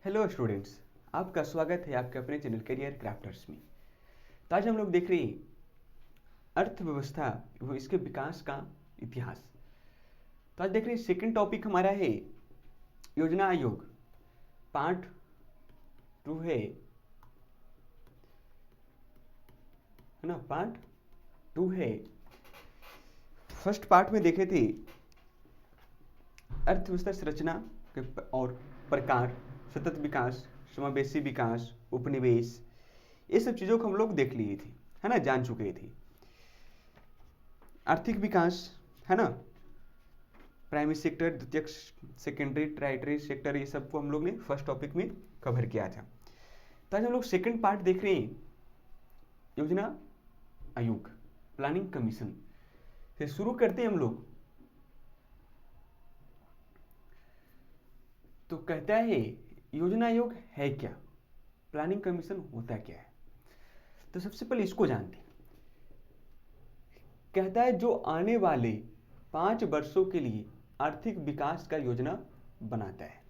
Hello students, आपका स्वागत है आपके अपने चैनल करियर क्राफ्टर्स में। तो आज हम लोग देख रहे हैं अर्थव्यवस्था व इसके विकास का इतिहास। तो आज देख रहे हैं सेकंड टॉपिक हमारा है योजना आयोग, पार्ट 2 है ना। पार्ट 2 है। फर्स्ट पार्ट में देखे थे अर्थव्यवस्था संरचना और प्रकार, सतत विकास, समावेशी विकास, उपनिवेश, ये सब चीज़ों को हम लोग देख लिए थे, है ना, जान चुके थे। आर्थिक विकास, है ना, प्राइमरी सेक्टर, द्वितीयक, सेकेंडरी, टर्टियरी सेक्टर, ये सबको हम लोग ने फर्स्ट टॉपिक में कवर किया था। तो आज हम लोग सेकंड पार्ट देख रहे हैं योजना आयोग, प्लानिंग कमीशन से शुरू करते हैं हम लोग। तो कहता है योजना आयोग है क्या, प्लानिंग कमीशन होता क्या है। तो सबसे पहले इसको जानते हैं। कहता है जो आने वाले 5 वर्षों के लिए आर्थिक विकास का योजना बनाता है।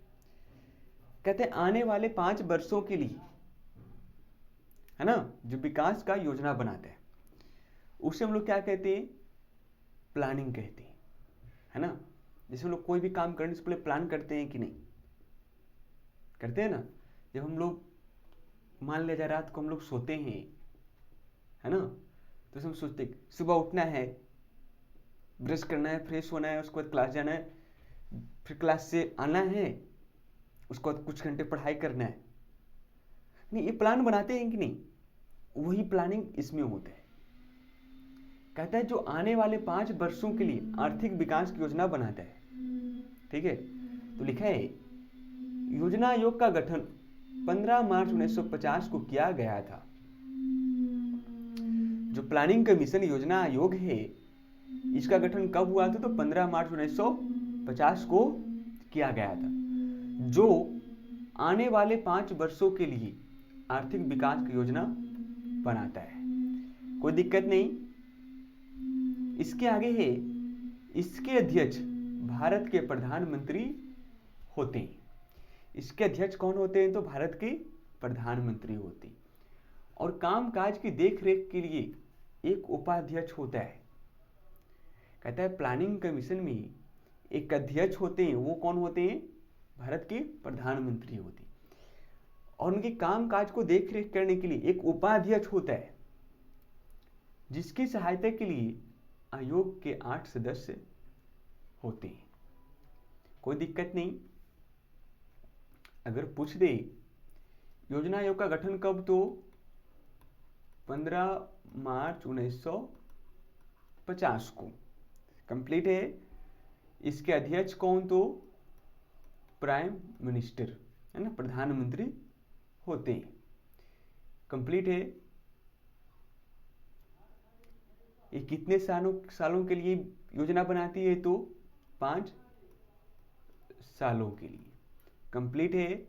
कहते हैं आने वाले 5 वर्षों के लिए, है ना, जो विकास का योजना बनाता है उसे हम लोग क्या कहते हैं, प्लानिंग कहते हैं, है ना। जैसे हम लोग कोई भी काम करने से पहले प्लान करते हैं कि नहीं, करते हैं ना। जब हम लोग मान लिया जाए रात को हम लोग सोते हैं, है ना, तो हम सोचते हैं सुबह उठना है, ब्रश करना है, फ्रेश होना है, उसके बाद क्लास जाना है, फिर क्लास से आना है, उसके बाद कुछ घंटे पढ़ाई करना है। नहीं, ये प्लान बनाते हैं कि नहीं, वही प्लानिंग इसमें होता है। कहता है जो आने वाले 5 वर्षों के लिए आर्थिक विकास की योजना बनाता है, ठीक है। तो लिखा है योजना आयोग का गठन 15 मार्च 1950 को किया गया था। जो प्लानिंग कमीशन योजना आयोग है, इसका गठन कब हुआ था, तो 15 मार्च 1950 को किया गया था, जो आने वाले 5 वर्षों के लिए आर्थिक विकास की योजना बनाता है। कोई दिक्कत नहीं। इसके आगे है, इसके अध्यक्ष भारत के प्रधानमंत्री होते हैं। इसके अध्यक्ष कौन होते हैं, तो भारत के प्रधानमंत्री होते हैं। और कामकाज की देखरेख के लिए एक उपाध्यक्ष होता है। कहता है प्लानिंग कमीशन में एक अध्यक्ष होते हैं, वो कौन होते हैं, भारत के प्रधानमंत्री होते हैं। और उनके कामकाज को देखरेख करने के लिए एक उपाध्यक्ष होता है, जिसकी सहायता के लिए आयोग के 8 सदस्य होते हैं। कोई दिक्कत नहीं। अगर पूछ दे योजना आयोग का गठन कब, तो 15 मार्च 1950 को कंप्लीट है। इसके अध्यक्ष कौन, तो प्राइम मिनिस्टर, है ना, प्रधानमंत्री होते हैं। कंप्लीट है। ये कितने सालों के लिए योजना बनाती है, तो 5 सालों के लिए। कंप्लीट है।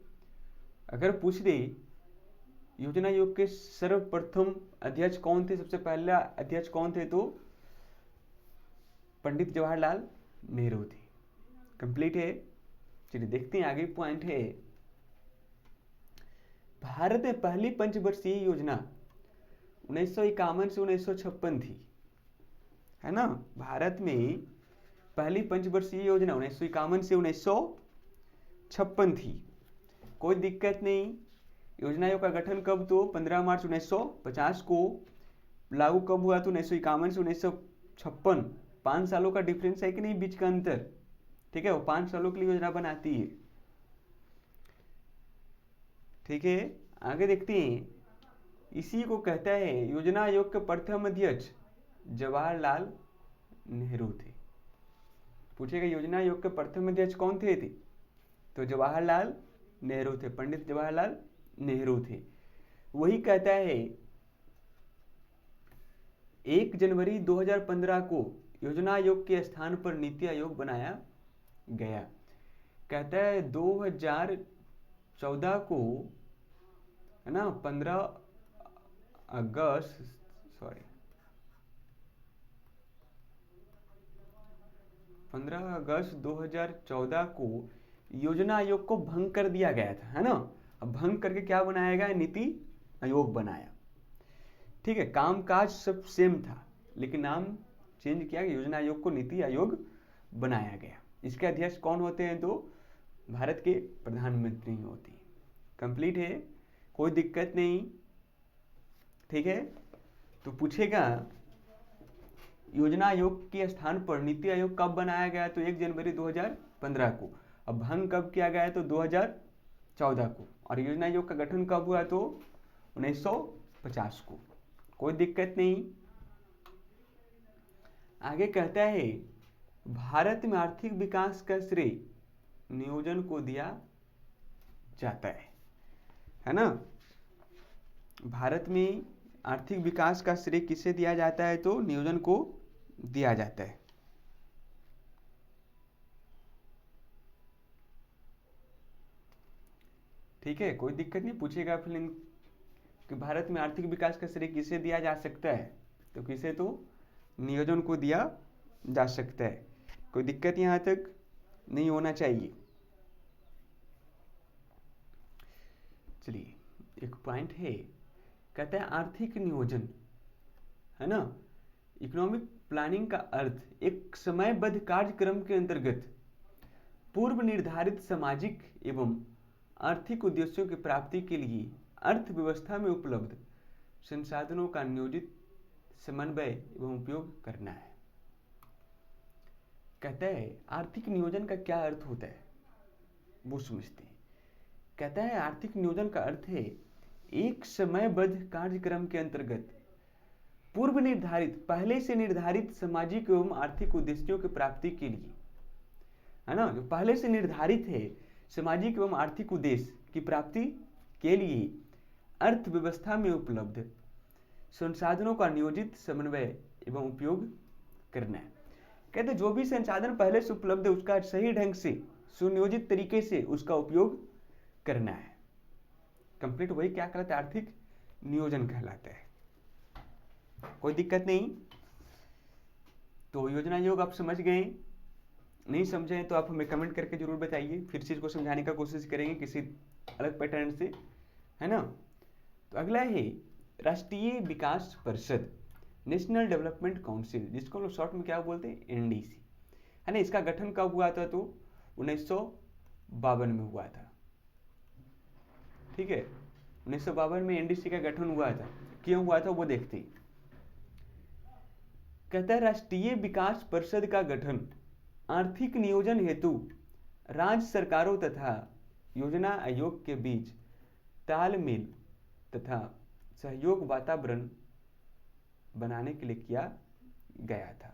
अगर पूछ दे योजना आयोग के सर्वप्रथम अध्यक्ष कौन थे, सबसे पहला अध्यक्ष कौन थे, तो पंडित जवाहरलाल नेहरू थे। कंप्लीट है। चलिए देखते हैं आगे पॉइंट है। भारत में पहली पंचवर्षीय योजना 1951 से 1956 थी, है ना। भारत में पहली पंचवर्षीय योजना 1951 से 1956 थी। कोई दिक्कत नहीं। योजना आयोग का गठन कब, तो 15 मार्च 1950 को। लागू कब हुआ, तो 1951 से 1956। 5 सालों का डिफरेंस है कि नहीं, बीच का अंतर, ठीक है। वो 5 सालों के लिए योजना बनाती है, ठीक है। आगे देखते हैं। इसी को कहता है योजना आयोग के प्रथम अध्यक्ष जवाहरलाल नेहरू थे। पूछेगा योजना आयोग के प्रथम अध्यक्ष कौन थे, तो जवाहरलाल नेहरू थे, पंडित जवाहरलाल नेहरू थे। वही कहता है 1 जनवरी 2015 को योजना आयोग के स्थान पर नीति आयोग बनाया गया। कहता है 2014 को, है ना, 15 अगस्त 2014 को योजना आयोग को भंग कर दिया गया था, है ना। अब भंग करके क्या बनाया गया, नीति आयोग बनाया। ठीक है, कामकाज सब सेम था लेकिन नाम चेंज किया, योजना आयोग को नीति आयोग बनाया गया। इसके अध्यक्ष कौन होते हैं, तो भारत के प्रधानमंत्री होते हैं। कंप्लीट है, कोई दिक्कत नहीं। ठीक है, तो पूछेगा योजना आयोग के स्थान पर नीति आयोग कब बनाया गया, तो 1 जनवरी 2015 को। अब भंग कब किया गया, तो 2014 को। और योजना आयोग का गठन कब हुआ, तो 1950 को। कोई दिक्कत नहीं। आगे कहता है भारत में आर्थिक विकास का श्रेय नियोजन को दिया जाता है ना। भारत में आर्थिक विकास का श्रेय किसे दिया जाता है, तो नियोजन को दिया जाता है। ठीक है, कोई दिक्कत नहीं। पूछेगा फिल्म कि भारत में आर्थिक विकास का श्रेय किसे दिया जा सकता है, तो किसे, तो नियोजन को दिया जा सकता है। कोई दिक्कत यहां तक नहीं होना चाहिए। चलिए, एक पॉइंट है, कहता है आर्थिक नियोजन, है ना। इकोनॉमिक प्लानिंग का अर्थ एक समयबद्ध कार्यक्रम के अंतर्गत पूर्व निर्धारित सामाजिक एवं आर्थिक उद्देश्यों की प्राप्ति के लिए अर्थव्यवस्था में उपलब्ध संसाधनों का नियोजित समन्वय एवं उपयोग करना है। कहता है आर्थिक नियोजन का क्या अर्थ होता है, वो समझते हैं। कहता है आर्थिक नियोजन का अर्थ है एक समयबद्ध कार्यक्रम के अंतर्गत पूर्व निर्धारित, पहले से निर्धारित सामाजिक एवं आर्थिक उद्देश्यों की प्राप्ति के लिए, है ना, जो पहले से निर्धारित है सामाजिक एवं आर्थिक उद्देश्य की प्राप्ति के लिए अर्थव्यवस्था में उपलब्ध संसाधनों का नियोजित समन्वय एवं उपयोग करना है। कहते जो भी संसाधन पहले से उपलब्ध है उसका सही ढंग से सुनियोजित तरीके से उसका उपयोग करना है। कंप्लीट वही क्या कहलाता है, आर्थिक नियोजन कहलाता है। कोई दिक्कत नहीं। तो योजना आयोग आप समझ गए, नहीं समझे तो आप हमें कमेंट करके जरूर बताइए, फिर से इसको समझाने का कोशिश करेंगे किसी अलग पैटर्न से, है ना। तो अगला है राष्ट्रीय विकास परिषद, नेशनल डेवलपमेंट काउंसिल, जिसको लोग शॉर्ट में क्या बोलते हैं, एनडीसी, है ना। इसका गठन कब हुआ था, तो 1952 में हुआ था। ठीक है, 1952 में एनडीसी का गठन हुआ था। क्यों हुआ था वो देखते हैं। कहता है राष्ट्रीय विकास परिषद का गठन आर्थिक नियोजन हेतु राज्य सरकारों तथा योजना आयोग के बीच तालमेल तथा सहयोग वातावरण बनाने के लिए किया गया था।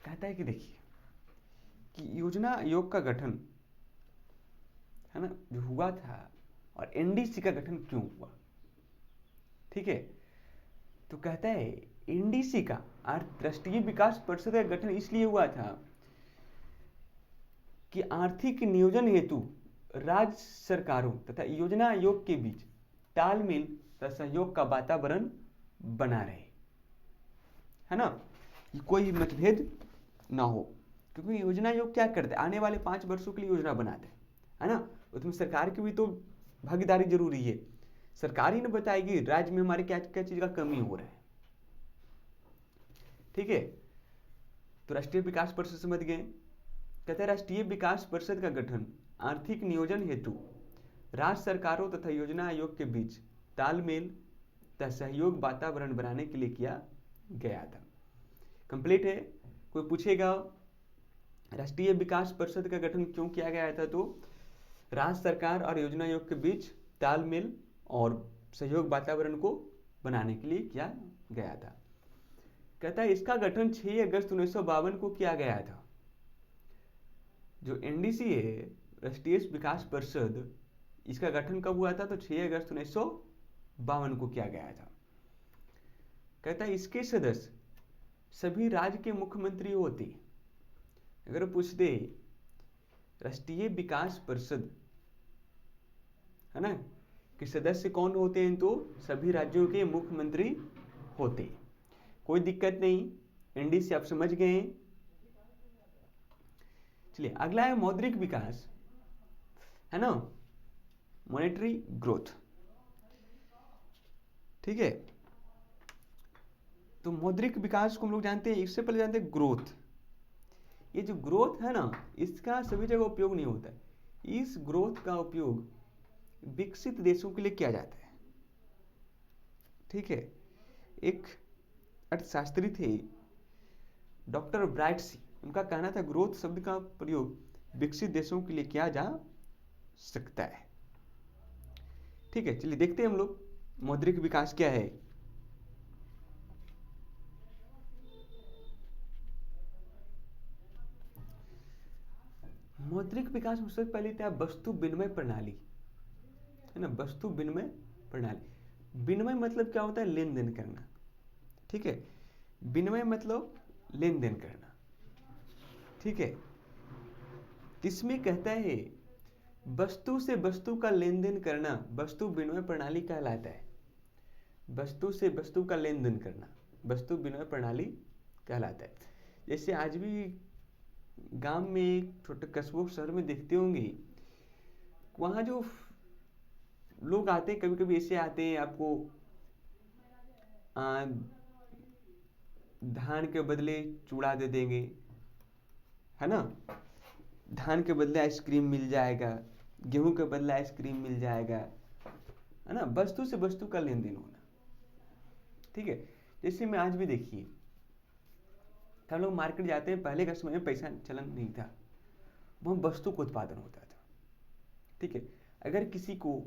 कहता है कि देखिए कि योजना आयोग का गठन, है ना, जो हुआ था, और एनडीसी का गठन क्यों हुआ। ठीक है, तो कहता है एनडीसी का राष्ट्रीय विकास परिषद का गठन इसलिए हुआ था कि आर्थिक नियोजन हेतु राज्य सरकारों तथा योजना आयोग के बीच तालमेल तथा सहयोग का वातावरण बना रहे, है ना, कोई मतभेद ना हो। क्योंकि योजना आयोग क्या करता है, आने वाले 5 वर्षों के लिए योजना बनाता है ना। उसमें सरकार की भी तो भागीदारी जरूरी है। सरकार ही ने बताएगी राज्य में हमारे क्या क्या चीज का कमी हो रहा है। ठीक है, तो राष्ट्रीय विकास परिषद समझ गए। कहते हैं राष्ट्रीय विकास परिषद का गठन आर्थिक नियोजन हेतु राज्य सरकारों तथा योजना आयोग के बीच तालमेल तथा सहयोग वातावरण बनाने के लिए किया गया था। कंप्लीट है। कोई पूछेगा राष्ट्रीय विकास परिषद का गठन क्यों किया गया था, तो राज्य सरकार और योजना आयोग के बीच तालमेल और सहयोग वातावरण को बनाने के लिए किया गया था। कहता है इसका गठन 6 अगस्त 1952 को किया गया था। जो एनडीसी है, राष्ट्रीय विकास परिषद, इसका गठन कब हुआ था, तो 6 अगस्त 1952 को किया गया था। कहता है इसके सदस्य सभी राज्य के मुख्यमंत्री होते। अगर पूछते राष्ट्रीय विकास परिषद, है ना, कि सदस्य कौन होते हैं, तो सभी राज्यों के मुख्यमंत्री होते। कोई दिक्कत नहीं, एनडीसी आप समझ गए। चलिए अगला है मौद्रिक विकास, है ना, मॉनेटरी ग्रोथ। ठीक है, तो मौद्रिक विकास को हम लोग जानते हैं, इससे पहले जानते हैं ग्रोथ। ये जो ग्रोथ है ना, इसका सभी जगह उपयोग नहीं होता है। इस ग्रोथ का उपयोग विकसित देशों के लिए किया जाता है। ठीक है, एक अर्थशास्त्री थे डॉक्टर ब्राइट्स, उनका कहना था ग्रोथ शब्द का प्रयोग विकसित देशों के लिए किया जा सकता है। ठीक है, चलिए देखते हैं हम लोग मौद्रिक विकास क्या है। मौद्रिक विकास में सबसे पहले था वस्तु विनिमय प्रणाली, है ना, वस्तु विनिमय प्रणाली। विनिमय मतलब क्या होता है? लेन देन करना। ठीक है, विनिमय मतलब लेन देन करना। ठीक है, इसमें कहता है वस्तु से वस्तु का लेन देन करना वस्तु विनिमय प्रणाली कहलाता है। वस्तु से वस्तु का लेन देन करना वस्तु विनिमय प्रणाली कहलाता है। जैसे आज भी गांव में, छोटे कस्बों शहर में देखते होंगे, वहाँ जो लोग आते हैं, कभी कभी ऐसे आते हैं आपको धान के बदले चूड़ा दे देंगे, है ना, धान के बदले आइसक्रीम मिल जाएगा, गेहूं के बदले आइसक्रीम मिल जाएगा, है ना, वस्तु से वस्तु का लेन देन होना। ठीक है, जैसे मैं आज भी देखिए, हम लोग मार्केट जाते हैं, पहले के समय में पैसा चलन नहीं था, वह वस्तु का उत्पादन होता था। ठीक है, अगर किसी को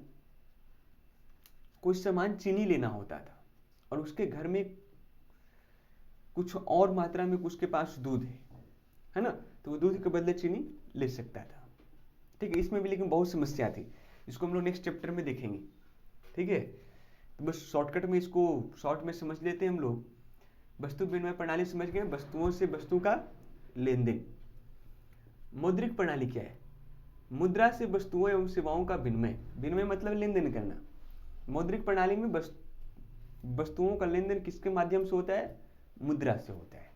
कोई सामान चीनी लेना होता था और उसके घर में कुछ और मात्रा में उसके पास दूध है ना, तो वो दूध के बदले चीनी ले सकता था। ठीक है, इसमें भी लेकिन बहुत समस्या थी, इसको हम लोग नेक्स्ट चैप्टर में देखेंगे। ठीक है, तो बस शॉर्टकट में इसको शॉर्ट में समझ लेते हैं हम लोग। वस्तु विनिमय प्रणाली समझ गए, वस्तुओं से वस्तु का लेन देन। मौद्रिक प्रणाली क्या है? मुद्रा से वस्तुओं एवं सेवाओं का विनिमय। विनिमय मतलब लेन देन करना। मौद्रिक प्रणाली में वस्तुओं का लेन देन किसके माध्यम से होता है? मुद्रा से होता है।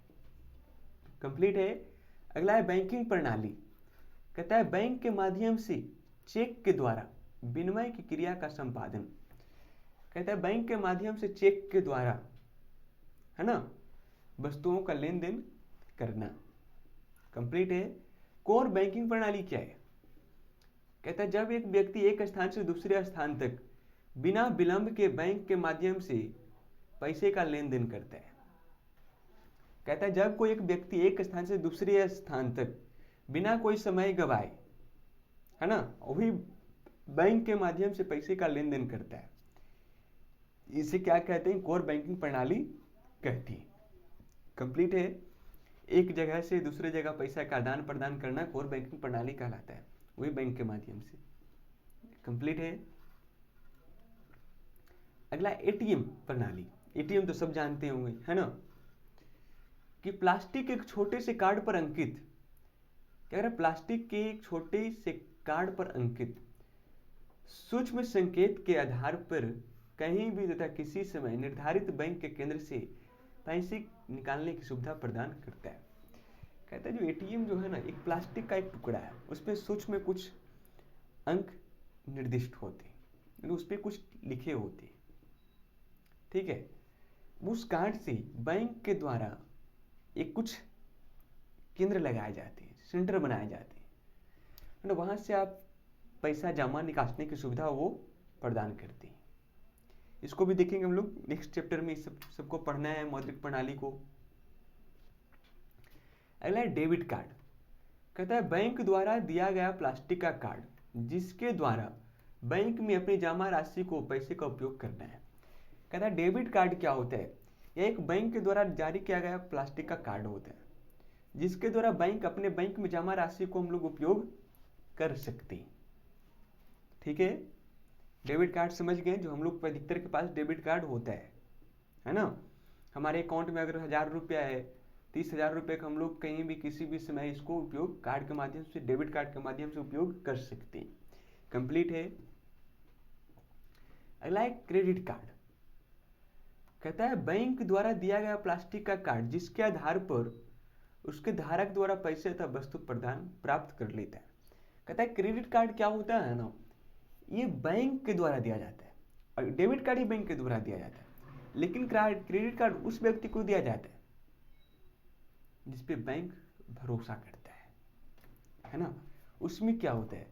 कंप्लीट है। अगला है बैंकिंग प्रणाली। कहता है बैंक के माध्यम से चेक के द्वारा विनिमय की क्रिया का संपादन। कहता है बैंक के माध्यम से चेक के द्वारा, है ना, वस्तुओं का लेन देन करना। कंप्लीट है। कोर बैंकिंग प्रणाली क्या है? कहता है जब एक व्यक्ति एक स्थान से दूसरे स्थान तक बिना विलंब के बैंक के माध्यम से पैसे का लेन देन करता है। कहता है जब कोई एक व्यक्ति एक स्थान से दूसरे स्थान तक बिना कोई समय गवाए, है ना, वही बैंक के माध्यम से पैसे का लेन देन करता है, इसे क्या कहते हैं? कोर बैंकिंग प्रणाली कहती है। कंप्लीट है। एक जगह से दूसरे जगह पैसा का आदान प्रदान करना कोर बैंकिंग प्रणाली कहलाता है, वही बैंक के माध्यम से। कंप्लीट है। अगला एटीएम प्रणाली। एटीएम तो सब जानते होंगे, है ना, कि प्लास्टिक के एक छोटे से कार्ड पर अंकित, क्या कह रहा है, प्लास्टिक के एक छोटे से कार्ड पर अंकित सूक्ष्म संकेत के आधार पर कहीं भी तथा किसी समय निर्धारित बैंक के केंद्र से पैसे निकालने की सुविधा प्रदान करता है। कहता है जो एटीएम जो है ना, एक प्लास्टिक का एक टुकड़ा है, उसमें सूक्ष्म में कुछ अंक निर्दिष्ट होते हैं, उस पर कुछ लिखे होते हैं। ठीक है, उस कार्ड से बैंक के द्वारा एक कुछ केंद्र लगाए जाते हैं, सेंटर बनाए जाते हैं, वहां से आप पैसा जमा निकालने की सुविधा वो प्रदान करते हैं। इसको भी देखेंगे हम लोग नेक्स्ट चैप्टर में, सबको पढ़ना है मौद्रिक प्रणाली को। अगला है डेबिट कार्ड। कहता है बैंक द्वारा दिया गया प्लास्टिक का कार्ड जिसके द्वारा बैंक में अपनी जमा राशि को पैसे का उपयोग करना है। कहता है डेबिट कार्ड क्या होता है? यह एक बैंक के द्वारा जारी किया गया प्लास्टिक का कार्ड होता है जिसके द्वारा बैंक अपने बैंक में जमा राशि को हम लोग उपयोग कर सकते हैं। ठीक है, डेबिट कार्ड समझ गए, जो हम लोग अधिकतर के पास डेबिट कार्ड होता है ना। हमारे अकाउंट में अगर 1000 रुपया है, 30,000 रुपये का हम लोग कहीं भी किसी भी समय इसको उपयोग कार्ड के माध्यम से, डेबिट कार्ड के माध्यम से उपयोग कर सकते हैं। कंप्लीट है। अगला है क्रेडिट कार्ड। कहता है बैंक द्वारा दिया गया प्लास्टिक का कार्ड जिसके आधार पर उसके धारक द्वारा पैसे तथा वस्तु प्रदान प्राप्त कर लेता है। कहता है क्रेडिट कार्ड क्या होता है ना, ये बैंक के द्वारा दिया जाता है, और डेबिट कार्ड ही बैंक के द्वारा दिया जाता है, लेकिन क्रेडिट कार्ड उस व्यक्ति को दिया जाता है जिसपे बैंक भरोसा करता है ना। उसमें क्या होता है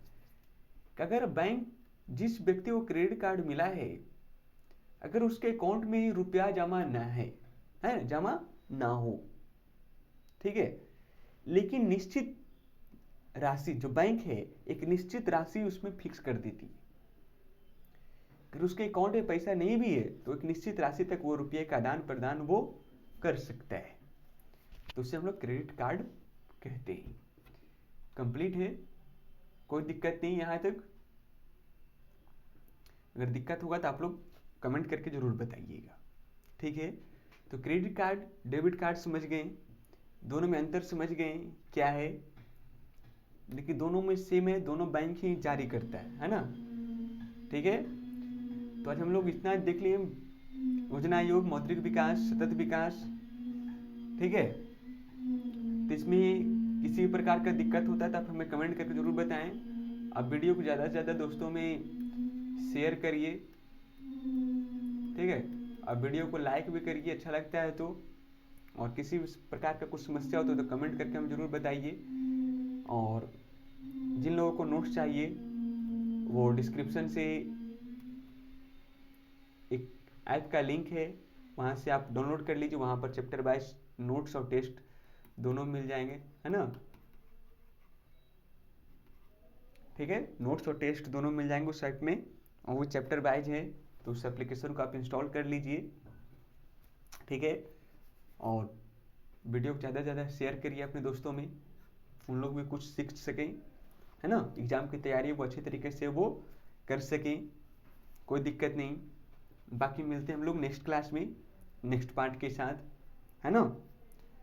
कि अगर बैंक जिस व्यक्ति को क्रेडिट कार्ड मिला है, अगर उसके अकाउंट में रुपया जमा ना है जमा ना हो, ठीक है, लेकिन निश्चित राशि जो बैंक है एक निश्चित राशि उसमें फिक्स कर देती है। अगर उसके अकाउंट में पैसा नहीं भी है तो एक निश्चित राशि तक वो रुपये का आदान प्रदान वो कर सकता है, तो उसे हम लोग क्रेडिट कार्ड कहते हैं। कंप्लीट है, कोई दिक्कत नहीं यहाँ तक? अगर दिक्कत होगा तो आप लोग कमेंट करके जरूर बताइएगा, ठीक है। तो क्रेडिट कार्ड डेबिट कार्ड समझ गए, दोनों में अंतर समझ गए क्या है, लेकिन दोनों में सेम है, दोनों बैंक ही जारी करता है ना, ठीक है। तो आज हम लोग इतना देख लिए, योजना आयोग, मौद्रिक विकास, सतत विकास, ठीक है। तो इसमें किसी प्रकार का दिक्कत होता है तो आप हमें कमेंट करके जरूर बताएं। आप वीडियो को ज़्यादा से ज़्यादा दोस्तों में शेयर करिए, ठीक है। आप वीडियो को लाइक भी करिए अच्छा लगता है तो, और किसी प्रकार का कुछ समस्या हो तो कमेंट करके हमें जरूर बताइए। और जिन लोगों को नोट्स चाहिए वो डिस्क्रिप्शन से एक ऐप का लिंक है, वहाँ से आप डाउनलोड कर लीजिए, वहाँ पर चैप्टर वाइज नोट्स और टेस्ट दोनों मिल जाएंगे, है ना, ठीक है। नोट्स और टेस्ट दोनों मिल जाएंगे उस ऐप में, और वो चैप्टर वाइज है, तो उस एप्लीकेशन को आप इंस्टॉल कर लीजिए, ठीक है। और वीडियो को ज़्यादा से ज़्यादा शेयर करिए अपने दोस्तों में, उन लोग भी कुछ सीख सकें, है ना, एग्ज़ाम की तैयारी वो अच्छे तरीके से वो कर सकें, कोई दिक्कत नहीं। बाकी मिलते हैं हम लोग नेक्स्ट क्लास में नेक्स्ट पार्ट के साथ, है ना।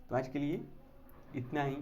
तो आज के लिए इतना ही।